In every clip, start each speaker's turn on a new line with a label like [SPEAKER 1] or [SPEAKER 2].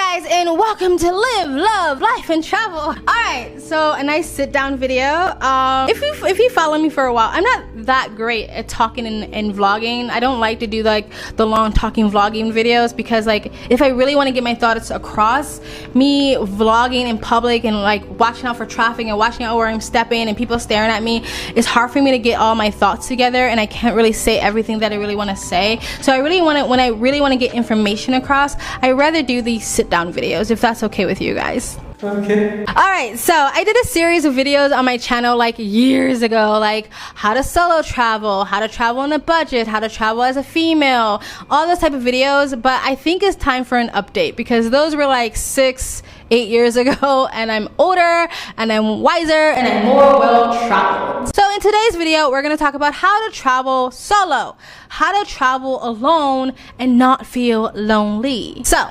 [SPEAKER 1] Hi guys, and welcome to Live, Love, Life, and Travel. Alright, so a nice sit down video. If you follow me for a while, I'm not that great at talking and vlogging. I don't like to do like the long talking vlogging videos because like if I really want to get my thoughts across, me vlogging in public and like watching out for traffic and watching out where I'm stepping and people staring at me, it's hard for me to get all my thoughts together and I can't really say everything that I really want to say. So I really want to, when I really want to get information across, I rather do these sit down videos, if that's okay with you guys.
[SPEAKER 2] Okay.
[SPEAKER 1] Alright, so I did a series of videos on my channel like years ago, like how to solo travel, how to travel on a budget, how to travel as a female, all those type of videos, but I think it's time for an update because those were like 6-8 years ago and I'm older and I'm wiser and I'm more well traveled. So in today's video, we're going to talk about how to travel solo, how to travel alone and not feel lonely. So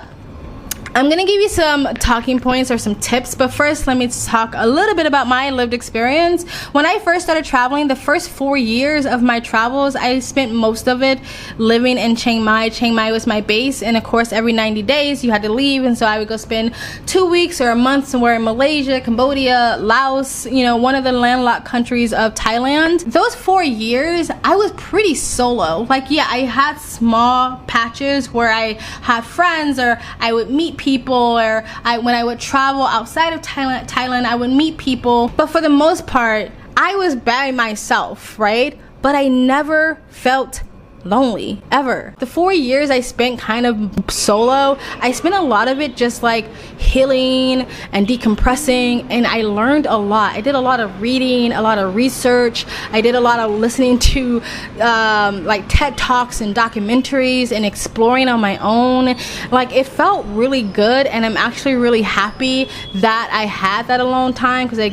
[SPEAKER 1] I'm gonna give you some talking points or some tips, but first let me talk a little bit about my lived experience. When I first started traveling, the first 4 years of my travels, I spent most of it living in Chiang Mai. Chiang Mai was my base, and of course every 90 days you had to leave, and so I would go spend 2 weeks or a month somewhere in Malaysia, Cambodia, Laos, you know, one of the landlocked countries of Thailand. Those 4 years I was pretty solo. Like, yeah, I had small patches where I had friends or I would meet people, or when I would travel outside of Thailand, I would meet people, but for the most part I was by myself, right? But I never felt lonely, ever. The 4 years I spent kind of solo, I spent a lot of it just like healing and decompressing, and I learned a lot. I did a lot of reading, a lot of research. I did a lot of listening to like TED Talks and documentaries and exploring on my own. Like, it felt really good, and I'm actually really happy that I had that alone time because I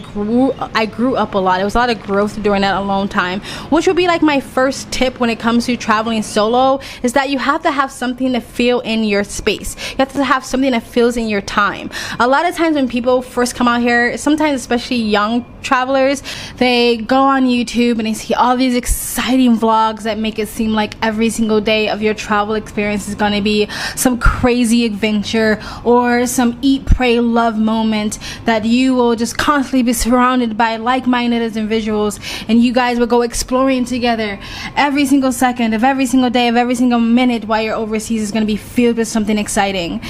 [SPEAKER 1] grew up a lot. There was a lot of growth during that alone time, which would be like my first tip when it comes to traveling solo, is that you have to have something to fill in your space. You have to have something that fills in your time. A lot of times when people first come out here, sometimes especially young travelers, they go on YouTube and they see all these exciting vlogs that make it seem like every single day of your travel experience is going to be some crazy adventure or some eat, pray, love moment, that you will just constantly be surrounded by like-minded individuals and you guys will go exploring together. Every single second of every single day of every single minute while you're overseas is going to be filled with something exciting,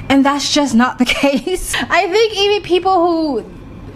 [SPEAKER 1] and that's just not the case. I think even people who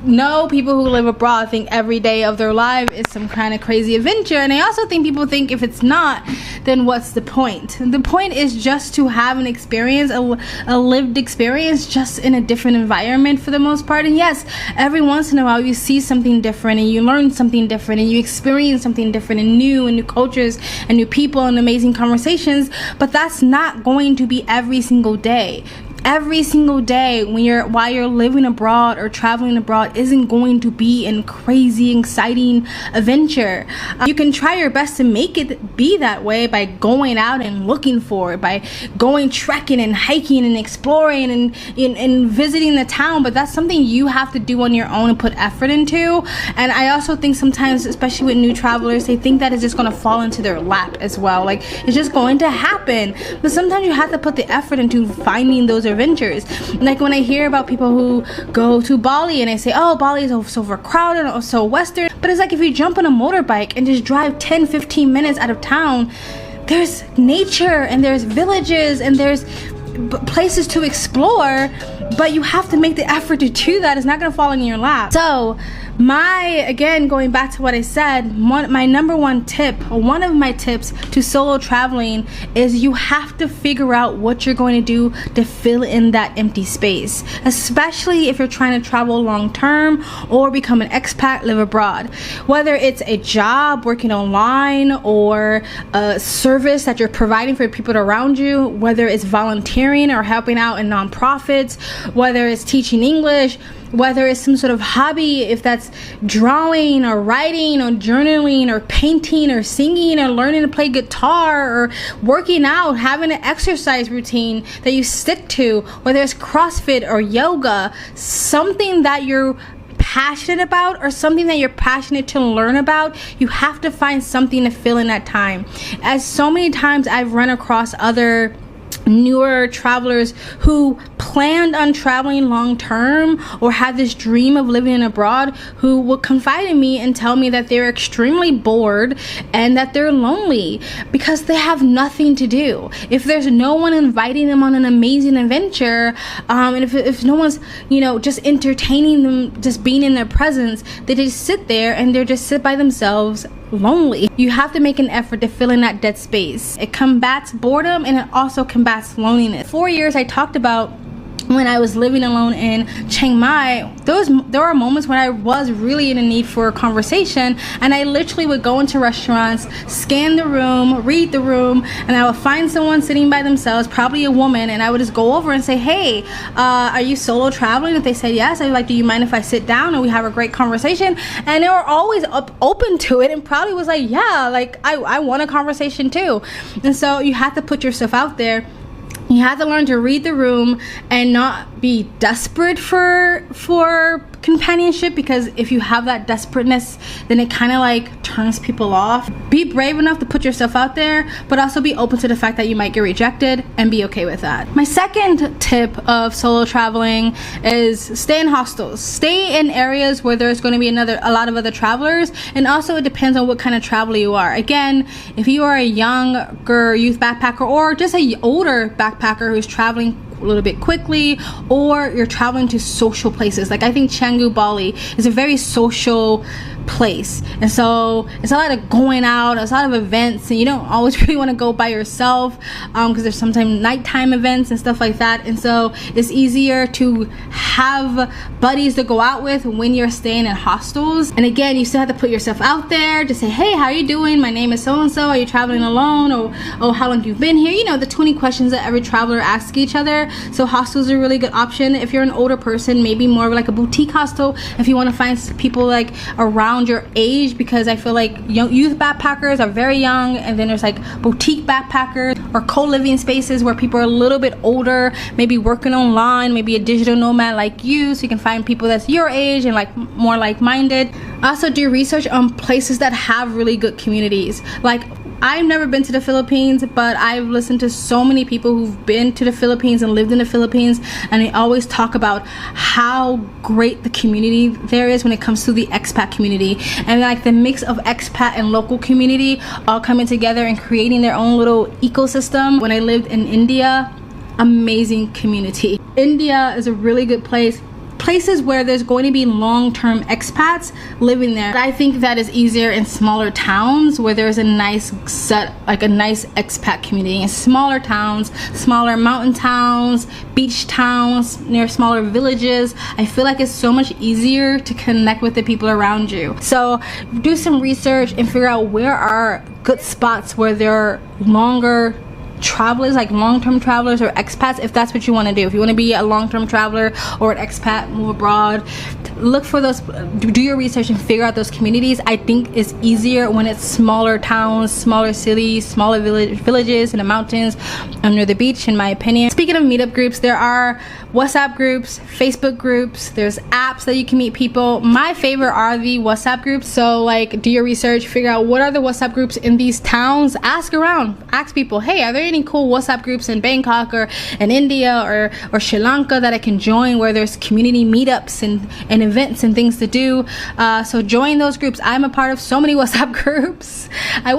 [SPEAKER 1] live abroad think every day of their life is some kind of crazy adventure, and I also think people think if it's not, then what's the point? The point is just to have an experience, a lived experience, just in a different environment for the most part. And yes, every once in a while you see something different and you learn something different and you experience something different and new cultures and new people and amazing conversations, but that's not going to be every single day. Every single day while you're living abroad or traveling abroad isn't going to be a crazy, exciting adventure. You can try your best to make it be that way by going out and looking for it, by going trekking and hiking and exploring and visiting the town, but that's something you have to do on your own and put effort into. And I also think sometimes, especially with new travelers, they think that it's just going to fall into their lap as well. Like, it's just going to happen, but sometimes you have to put the effort into finding those adventures. Like when I hear about people who go to Bali and I say, oh, Bali is so overcrowded or so western, but it's like if you jump on a motorbike and just drive 10-15 minutes out of town, there's nature and there's villages and there's places to explore, but you have to make the effort to do that. It's not going to fall in your lap. So again, going back to what I said, my number one tip, or one of my tips to solo traveling, is you have to figure out what you're going to do to fill in that empty space, especially if you're trying to travel long term or become an expat, live abroad. Whether it's a job, working online, or a service that you're providing for people around you, whether it's volunteering or helping out in nonprofits, whether it's teaching English, whether it's some sort of hobby, if that's drawing or writing or journaling or painting or singing or learning to play guitar or working out, having an exercise routine that you stick to, whether it's CrossFit or yoga, something that you're passionate about or something that you're passionate to learn about, you have to find something to fill in that time. As so many times I've run across other newer travelers who planned on traveling long term or had this dream of living abroad, who would confide in me and tell me that they're extremely bored and that they're lonely because they have nothing to do. If there's no one inviting them on an amazing adventure, and if no one's, you know, just entertaining them, just being in their presence, they just sit there and they're just sit by themselves, lonely. You have to make an effort to fill in that dead space. It combats boredom and it also combats loneliness. 4 years I talked about when I was living alone in Chiang Mai, there were moments when I was really in a need for a conversation, and I literally would go into restaurants, scan the room, read the room, and I would find someone sitting by themselves, probably a woman, and I would just go over and say, hey, are you solo traveling? If they said yes, I'd be like, do you mind if I sit down and we have a great conversation? And they were always open to it and probably was like, yeah, like I want a conversation too. And so you have to put yourself out there. You have to learn to read the room and not be desperate for companionship, because if you have that desperateness, then it kind of like turns people off. Be brave enough to put yourself out there, but also be open to the fact that you might get rejected and be okay with that. My second tip of solo traveling is stay in hostels. Stay in areas where there's going to be a lot of other travelers, and also it depends on what kind of traveler you are. Again, if you are a younger youth backpacker or just a older backpacker who's traveling a little bit quickly, or you're traveling to social places, like I think Canggu, Bali is a very social place, and so it's a lot of going out, it's a lot of events, and you don't always really want to go by yourself because there's sometimes nighttime events and stuff like that, and so it's easier to have buddies to go out with when you're staying in hostels. And again, you still have to put yourself out there to say, hey, how are you doing? My name is so and so. Are you traveling alone? Or oh, how long you've been here? You know, the 20 questions that every traveler asks each other. So hostels are a really good option. If you're an older person, maybe more of like a boutique hostel if you want to find people like around your age, because I feel like youth backpackers are very young, and then there's like boutique backpackers or co-living spaces where people are a little bit older, maybe working online, maybe a digital nomad like you, so you can find people that's your age and like more like-minded. Also do research on places that have really good communities. Like, I've never been to the Philippines, but I've listened to so many people who've been to the Philippines and lived in the Philippines, and they always talk about how great the community there is when it comes to the expat community, and like the mix of expat and local community all coming together and creating their own little ecosystem. When I lived in India, amazing community. India is a really good places where there's going to be long-term expats living there. But I think that is easier in smaller towns where there's a nice expat community. In smaller towns, smaller mountain towns, beach towns, near smaller villages, I feel like it's so much easier to connect with the people around you. So do some research and figure out where are good spots where there are longer travelers, like long-term travelers or expats, if that's what you want to do. If you want to be a long-term traveler or an expat, move abroad, look for those, do your research and figure out those communities. I think it's easier when it's smaller towns, smaller cities, smaller villages in the mountains, near the beach, in my opinion. Speaking of meetup groups, there are WhatsApp groups, Facebook groups, there's apps that you can meet people. My favorite are the WhatsApp groups. So like, do your research, figure out what are the WhatsApp groups in these towns, ask around, ask people, hey, are there any cool WhatsApp groups in Bangkok or in India or Sri Lanka that I can join, where there's community meetups and events and things to do. So join those groups. I'm a part of so many WhatsApp groups. I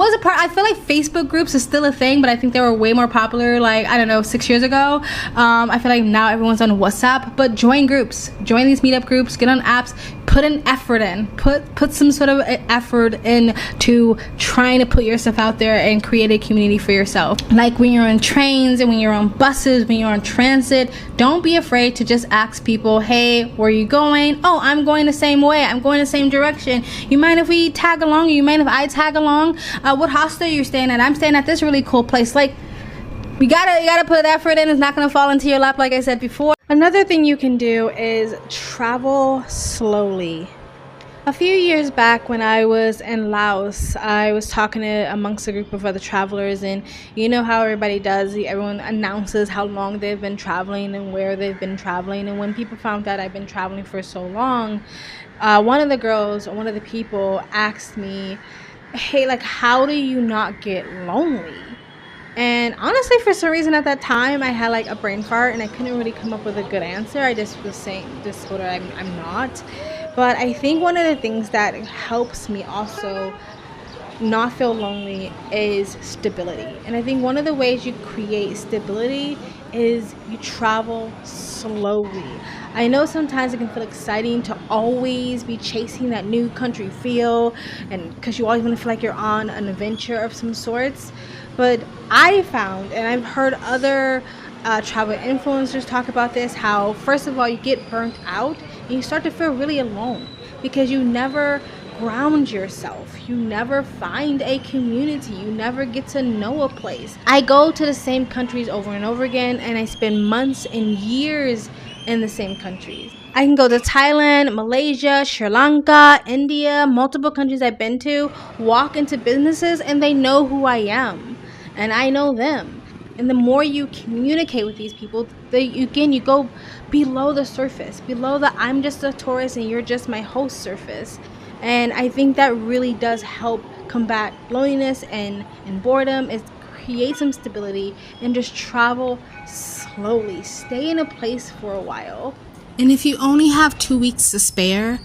[SPEAKER 1] feel like Facebook groups is still a thing, but I think they were way more popular, like, I don't know, 6 years ago. I feel like now everyone's on WhatsApp, but join groups, join these meetup groups, get on apps, put an effort in, put some sort of effort in to trying to put yourself out there and create a community for yourself. Like when you're on trains and when you're on buses, when you're on transit, don't be afraid to just ask people, hey, where are you going? Oh, I'm going the same way, I'm going the same direction. You mind if we tag along? You mind if I tag along? What hostel are you staying at? I'm staying at this really cool place. Like, you gotta put effort in. It's not gonna fall into your lap, like I said before. Another thing you can do is travel slowly. A few years back when I was in Laos, I was talking amongst a group of other travelers, and you know how everybody does, everyone announces how long they've been traveling and where they've been traveling. And when people found out I've been traveling for so long, one of the people asked me, hey, like, how do you not get lonely? And honestly, for some reason at that time, I had like a brain fart and I couldn't really come up with a good answer. I just was saying, just told her I'm not. But I think one of the things that helps me also not feel lonely is stability. And I think one of the ways you create stability is you travel slowly. I know sometimes it can feel exciting to always be chasing that new country feel, and because you always want to feel like you're on an adventure of some sorts. But I found, and I've heard other travel influencers talk about this, how first of all you get burnt out and you start to feel really alone because you never ground yourself, you never find a community, you never get to know a place. I go to the same countries over and over again, and I spend months and years in the same countries. I can go to Thailand, Malaysia, Sri Lanka, India, multiple countries I've been to, walk into businesses and they know who I am and I know them. And the more you communicate with these people, you go below the surface, below the I'm just a tourist and you're just my host surface. And I think that really does help combat loneliness and boredom. Is create some stability and just travel slowly. Stay in a place for a while.
[SPEAKER 2] And if you only have 2 weeks to spare,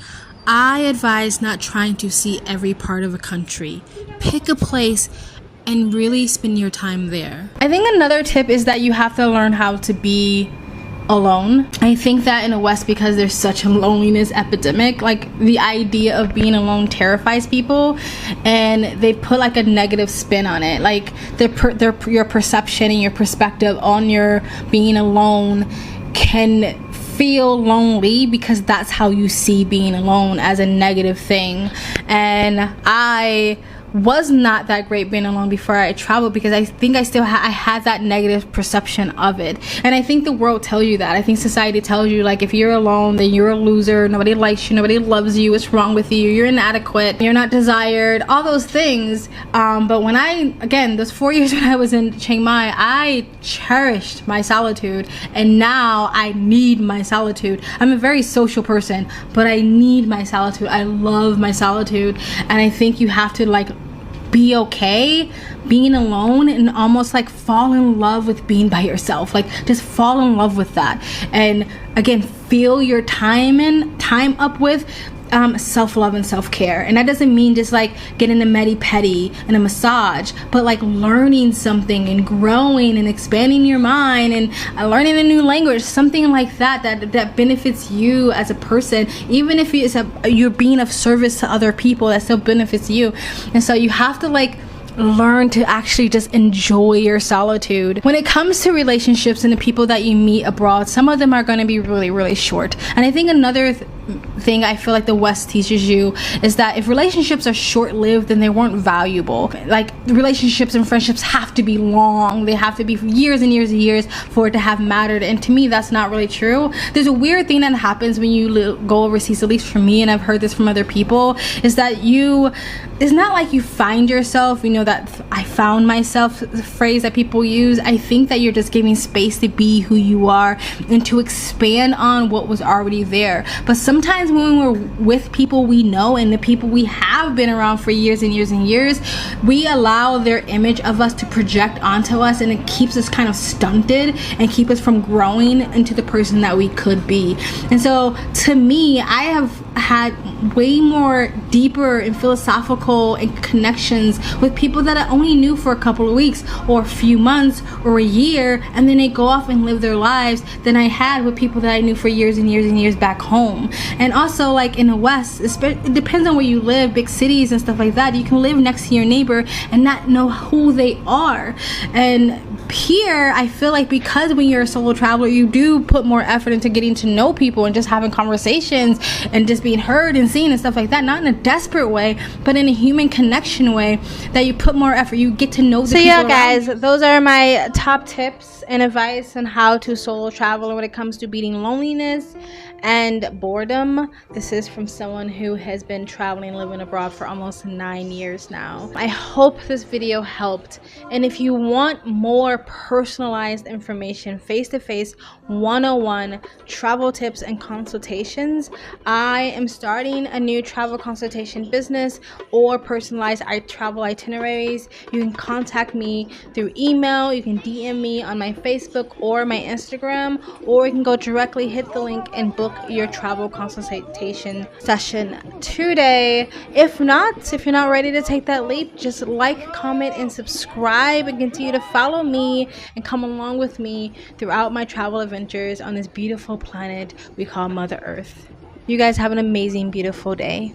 [SPEAKER 2] I advise not trying to see every part of a country. Pick a place and really spend your time there.
[SPEAKER 1] I think another tip is that you have to learn how to be alone. I think that in the West, because there's such a loneliness epidemic, like the idea of being alone terrifies people, and they put like a negative spin on it. Like your perception and your perspective on your being alone can feel lonely because that's how you see being alone, as a negative thing. And I was not that great being alone before I traveled because I think I still I had that negative perception of it. And I think the world tells you that. I think society tells you, like, if you're alone, then you're a loser, nobody likes you, nobody loves you, what's wrong with you, you're inadequate, you're not desired, all those things. But when those 4 years when I was in Chiang Mai, I cherished my solitude, and now I need my solitude. I'm a very social person, but I need my solitude. I love my solitude, and I think you have to be okay being alone and almost fall in love with being by yourself. Just fall in love with that, and again, fill your time up with self-love and self-care. And that doesn't mean just getting a medi-pedi and a massage, but learning something and growing and expanding your mind and learning a new language, something like that benefits you as a person. Even if you're being of service to other people, that still benefits you. And so you have to learn to actually just enjoy your solitude. When it comes to relationships and the people that you meet abroad, some of them are going to be really, really short. And I think another thing I feel like the West teaches you is that if relationships are short-lived, then they weren't valuable. Relationships and friendships have to be long. They have to be for years and years and years for it to have mattered. And to me, that's not really true. There's a weird thing that happens when you go overseas, at least for me, and I've heard this from other people, is that it's not like you find yourself, that I found myself, the phrase that people use. I think that you're just giving space to be who you are and to expand on what was already there. But sometimes when we're with people we know and the people we have been around for years and years and years, we allow their image of us to project onto us, and it keeps us kind of stunted and keep us from growing into the person that we could be. And so to me, I have had way more deeper and philosophical and connections with people that I only knew for a couple of weeks or a few months or a year, and then they go off and live their lives, than I had with people that I knew for years and years and years back home. And also in the West, it depends on where you live, big cities and stuff like that, you can live next to your neighbor and not know who they are. And here I feel like because when you're a solo traveler, you do put more effort into getting to know people and just having conversations and just being heard and seen and stuff like that, not in a desperate way, but in a human connection way, that you put more effort, you get to know the people around. So yeah, guys, those are my top tips and advice on how to solo travel when it comes to beating loneliness and boredom. This is from someone who has been traveling, living abroad for almost 9 years now. I hope this video helped, and if you want more more personalized information, face-to-face, one-on-one travel tips and consultations. I am starting a new travel consultation business or personalized travel itineraries. You can contact me through email, you can DM me on my Facebook or my Instagram, or you can go directly hit the link and book your travel consultation session today. If you're not ready to take that leap, just like, comment, and subscribe, and continue to follow me and come along with me throughout my travel adventures on this beautiful planet we call Mother Earth. You guys have an amazing, beautiful day.